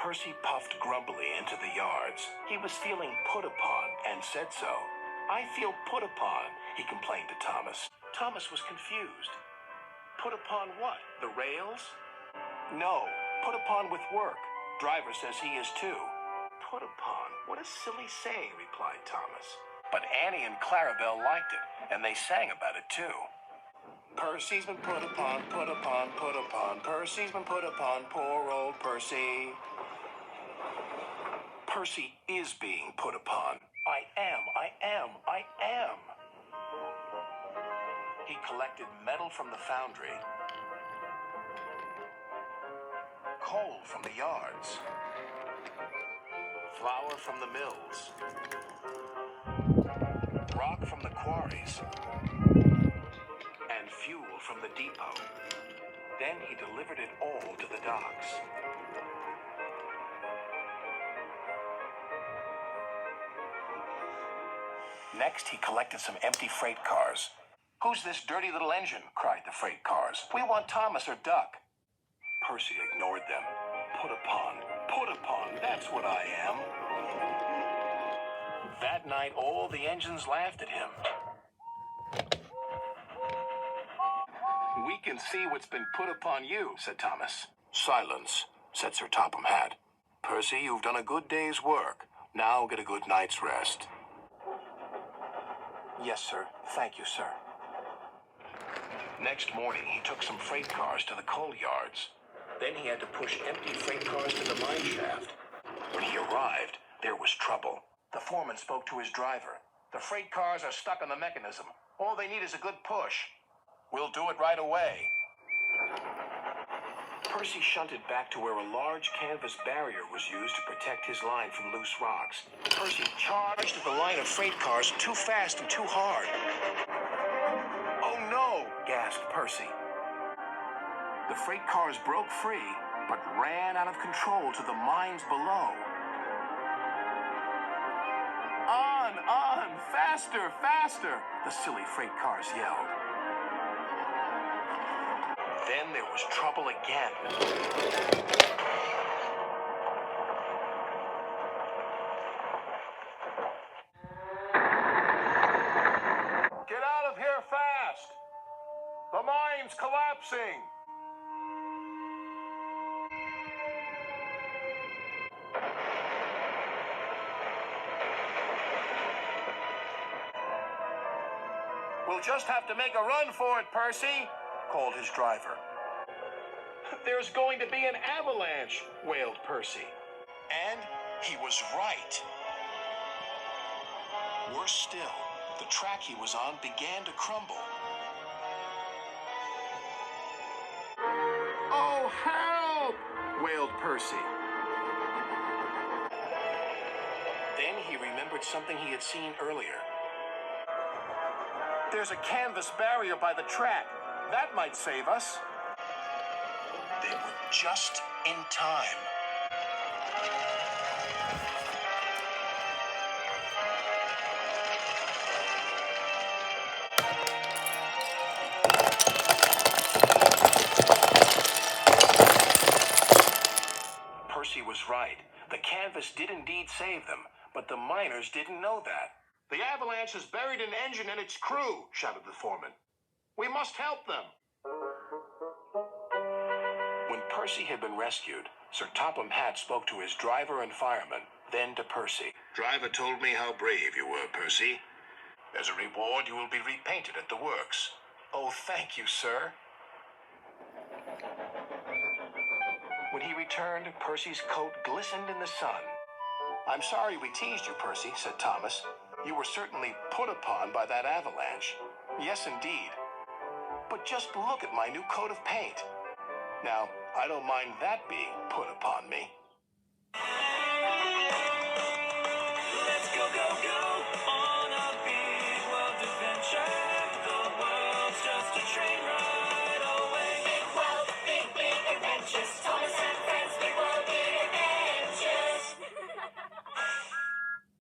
Percy puffed grumpily into the yards. He was feeling put upon and said so. "I feel put upon," he complained to Thomas. Thomas was confused. Put upon what? The rails? No, put upon with work. Driver says he is too. Put upon? What a silly saying, replied Thomas. But Annie and Clarabelle liked it, and they sang about it too. Percy's been put upon, put upon, put upon. Percy's been put upon, poor old Percy. Percy is being put upon. I am. He collected metal from the foundry, coal from the yards, flour from the mills, rock from the quarries, and fuel from the depot. Then he delivered it all to the docks. Next, he collected some empty freight cars. "Who's this dirty little engine?" cried the freight cars. "We want Thomas or Duck." Percy ignored them. Put upon, that's what I am. That night, all the engines laughed at him. "We can see what's been put upon you," said Thomas. "Silence," said Sir Topham Hatt. "Percy, you've done a good day's work. Now get a good night's rest." "Yes, sir. Thank you, sir." Next morning, he took some freight cars to the coal yards. Then he had to push empty freight cars to the mine shaft. When he arrived, there was trouble. The foreman spoke to his driver. "The freight cars are stuck on the mechanism. All they need is a good push." "We'll do it right away." Percy shunted back to where a large canvas barrier was used to protect his line from loose rocks. Percy charged at the line of freight cars too fast and too hard. "Oh no!" gasped Percy. The freight cars broke free, but ran out of control to the mines below. On! Faster, faster!" the silly freight cars yelled. Then there was trouble again. "Get out of here fast! The mine's collapsing!" "We'll just have to make a run for it, Percy," called his driver. "There's going to be an avalanche," wailed Percy. And he was right. Worse still, the track he was on began to crumble. "Oh, help!" wailed Percy. Then he remembered something he had seen earlier. "There's a canvas barrier by the track. That might save us." They were just in time. Percy was right. The canvas did indeed save them, but the miners didn't know that. "The avalanche has buried an engine and its crew," shouted the foreman. "We must help them." When Percy had been rescued, Sir Topham Hatt spoke to his driver and fireman, then to Percy. "Driver told me how brave you were, Percy. As a reward, you will be repainted at the works." "Oh, thank you, sir." When he returned, Percy's coat glistened in the sun. "I'm sorry we teased you, Percy," said Thomas. "You were certainly put upon by that avalanche." "Yes, indeed. But just look at my new coat of paint. Now, I don't mind that being put upon me."